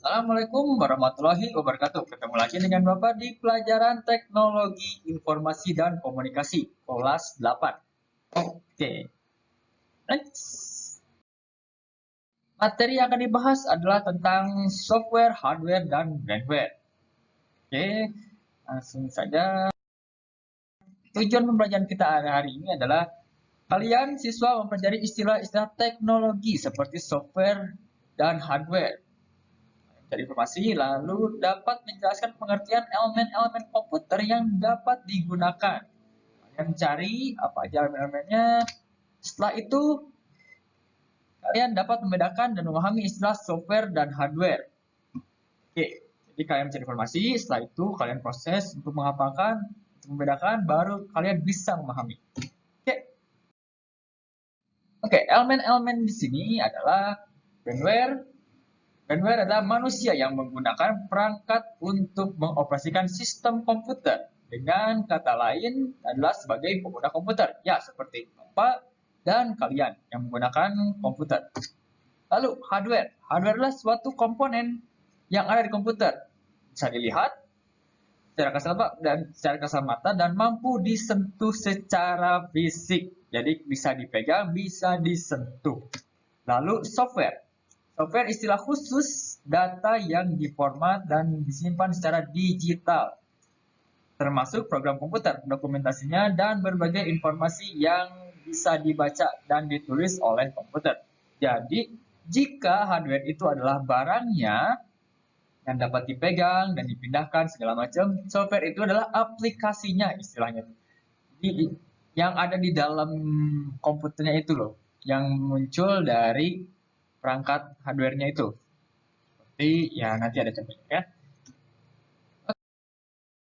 Assalamualaikum warahmatullahi wabarakatuh. Ketemu lagi dengan Bapak di pelajaran Teknologi Informasi dan Komunikasi, kelas 8. Oke, next. Materi yang akan dibahas adalah tentang software, hardware, dan brandware. Oke, langsung saja. Tujuan pembelajaran kita hari ini adalah kalian siswa mempelajari istilah-istilah teknologi seperti software dan hardware. Dari informasi, lalu dapat menjelaskan pengertian elemen-elemen komputer yang dapat digunakan. Kalian cari apa aja elemen-elemennya. Setelah itu, kalian dapat membedakan dan memahami istilah software dan hardware. Oke, jadi kalian mencari informasi, setelah itu kalian proses untuk menghafalkan, untuk membedakan, baru kalian bisa memahami. Oke, elemen-elemen di sini adalah firmware. Firmware adalah manusia yang menggunakan perangkat untuk mengoperasikan sistem komputer. Dengan kata lain adalah sebagai pengguna komputer. Ya, seperti Bapak dan kalian yang menggunakan komputer. Lalu hardware. Hardware adalah suatu komponen yang ada di komputer. Bisa dilihat secara kasat mata dan mampu disentuh secara fisik. Jadi bisa dipegang, bisa disentuh. Lalu software. Software istilah khusus data yang diformat dan disimpan secara digital, termasuk program komputer, dokumentasinya, dan berbagai informasi yang bisa dibaca dan ditulis oleh komputer. Jadi, jika hardware itu adalah barangnya yang dapat dipegang dan dipindahkan segala macam, software itu adalah aplikasinya istilahnya. Jadi, yang ada di dalam komputernya itu loh, yang muncul dari perangkat hardware-nya itu. Seperti ya nanti ada contohnya ya.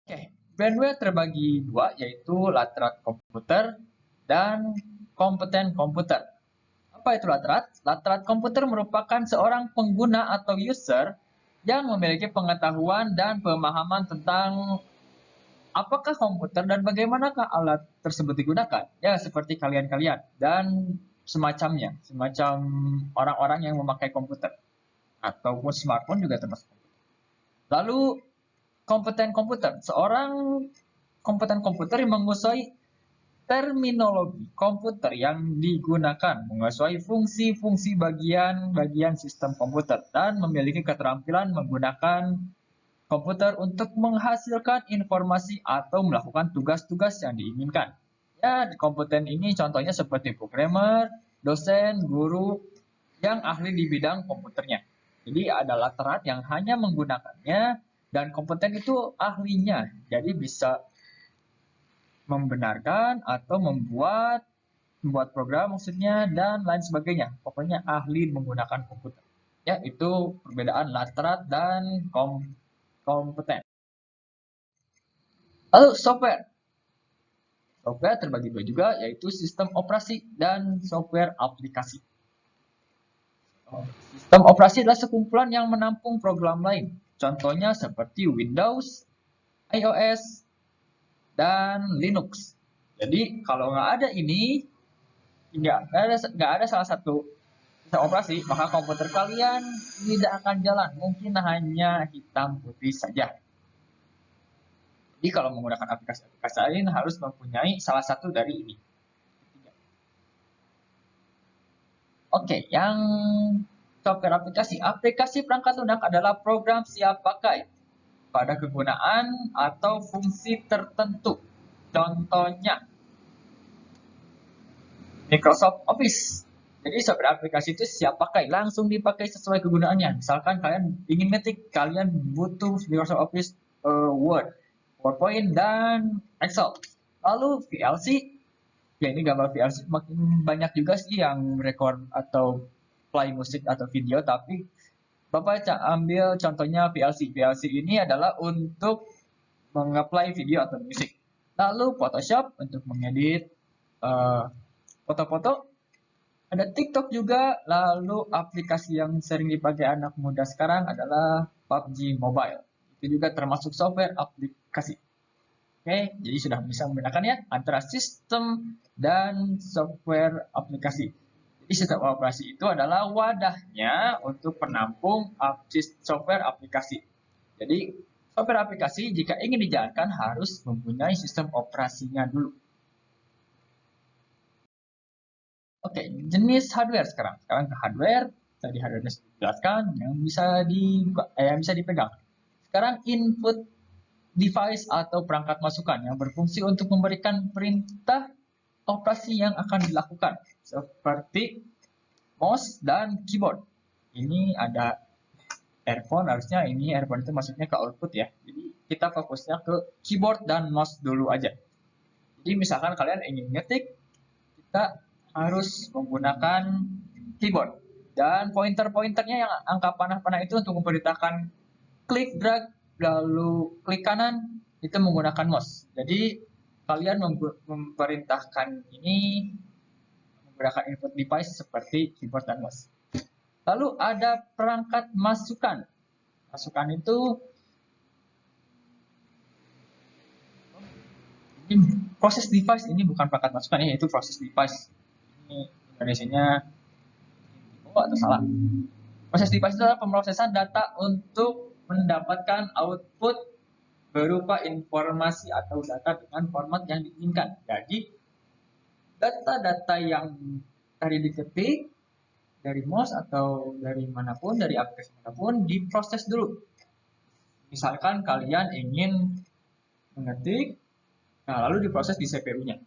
Oke, bandwidth terbagi dua, yaitu lateral komputer dan kompeten komputer. Apa itu lateral? Lateral komputer merupakan seorang pengguna atau user yang memiliki pengetahuan dan pemahaman tentang apakah komputer dan bagaimanakah alat tersebut digunakan. Ya, seperti kalian-kalian dan semacamnya, semacam orang-orang yang memakai komputer ataupun smartphone juga termasuk. Lalu kompeten komputer, seorang kompeten komputer yang menguasai terminologi komputer yang digunakan, menguasai fungsi-fungsi bagian-bagian sistem komputer, dan memiliki keterampilan menggunakan komputer untuk menghasilkan informasi atau melakukan tugas-tugas yang diinginkan. Ya, kompeten ini contohnya seperti programmer, dosen, guru, yang ahli di bidang komputernya. Jadi ada lateral yang hanya menggunakannya dan kompeten itu ahlinya. Jadi bisa membenarkan atau membuat program maksudnya dan lain sebagainya. Pokoknya ahli menggunakan komputer. Ya, itu perbedaan lateral dan kompeten. Lalu software. Software terbagi dua juga, yaitu sistem operasi dan software aplikasi. Sistem operasi adalah sekumpulan yang menampung program lain. Contohnya seperti Windows, iOS, dan Linux. Jadi kalau nggak ada ini, nggak ada salah satu sistem operasi, maka komputer kalian tidak akan jalan. Mungkin hanya hitam putih saja. Jadi kalau menggunakan aplikasi lain harus mempunyai salah satu dari ini. Oke, yang software aplikasi. Aplikasi perangkat lunak adalah program siap pakai pada kegunaan atau fungsi tertentu. Contohnya, Microsoft Office. Jadi software aplikasi itu siap pakai, langsung dipakai sesuai kegunaannya. Misalkan kalian ingin ngetik, kalian butuh Microsoft Office Word, PowerPoint, dan Excel. Lalu VLC, ya ini gambar VLC makin banyak juga sih yang record atau play musik atau video, tapi Bapak ambil contohnya VLC. VLC ini adalah untuk mengapply video atau musik. Lalu Photoshop untuk mengedit foto-foto. Ada TikTok juga. Lalu aplikasi yang sering dipakai anak muda sekarang adalah PUBG Mobile. Itu juga termasuk software aplikasi. Oke, jadi sudah bisa membedakan ya antara sistem dan software aplikasi. Sistem operasi itu adalah wadahnya untuk penampung software aplikasi. Jadi, software aplikasi jika ingin dijalankan harus mempunyai sistem operasinya dulu. Oke, jenis hardware sekarang. Sekarang ke hardware. Tadi hardware sudah dijelaskan yang bisa dipegang. Sekarang input device atau perangkat masukan yang berfungsi untuk memberikan perintah operasi yang akan dilakukan, seperti mouse dan keyboard. Ini ada earphone, harusnya ini earphone itu masuknya ke output ya. Jadi kita fokusnya ke keyboard dan mouse dulu aja. Jadi misalkan kalian ingin ngetik, kita harus menggunakan keyboard. Dan pointer-pointernya yang angka panah-panah itu untuk memperintahkan klik, drag, lalu klik kanan, itu menggunakan mouse. Jadi kalian memerintahkan ini menggunakan input device seperti keyboard dan mouse. Lalu ada perangkat masukan. Masukan itu ini proses device, ini bukan perangkat masukan ya, itu proses device. Ini Indonesianya atau salah. Proses device itu adalah pemrosesan data untuk mendapatkan output berupa informasi atau data dengan format yang diinginkan. Jadi data-data yang tadi diketik dari mouse atau dari manapun, dari aplikasi manapun, diproses dulu. Misalkan kalian ingin mengetik, nah lalu diproses di CPU-nya.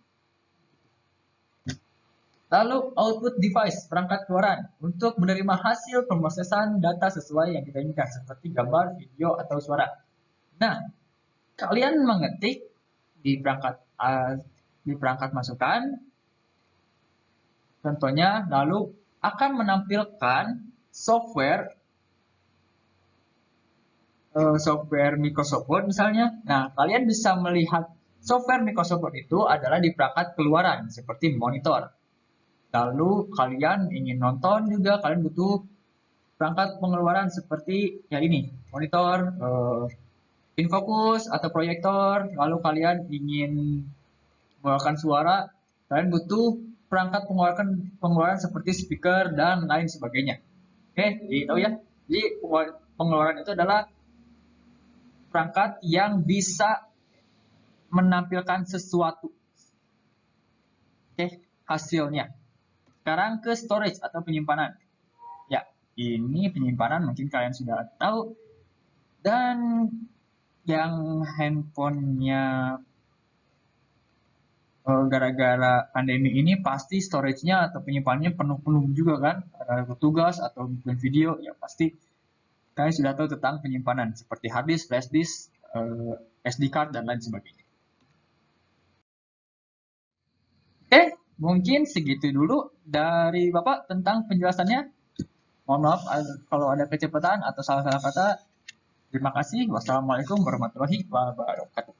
Lalu output device, perangkat keluaran, untuk menerima hasil pemrosesan data sesuai yang kita inginkan, seperti gambar, video, atau suara. Nah, kalian mengetik di perangkat masukan, contohnya, lalu akan menampilkan software Microsoft Word misalnya. Nah, kalian bisa melihat software Microsoft Word itu adalah di perangkat keluaran, seperti monitor. Lalu kalian ingin nonton juga, kalian butuh perangkat pengeluaran seperti ya ini, monitor, infocus atau proyektor. Lalu kalian ingin mengeluarkan suara, kalian butuh perangkat pengeluaran seperti speaker dan lain sebagainya. Oke, jadi tahu ya. Jadi pengeluaran itu adalah perangkat yang bisa menampilkan sesuatu. Oke, hasilnya. Sekarang ke storage atau penyimpanan. Ya, ini penyimpanan mungkin kalian sudah tahu. Dan yang handphonenya gara-gara pandemi ini pasti storage-nya atau penyimpanannya penuh-penuh juga kan. Ada tugas atau bikin video, ya pasti kalian sudah tahu tentang penyimpanan seperti hard disk, flash disk, SD card, dan lain sebagainya. Oke, mungkin segitu dulu dari Bapak tentang penjelasannya. Mohon maaf kalau ada kecepatan atau salah-salah kata. Terima kasih. Wassalamualaikum warahmatullahi wabarakatuh.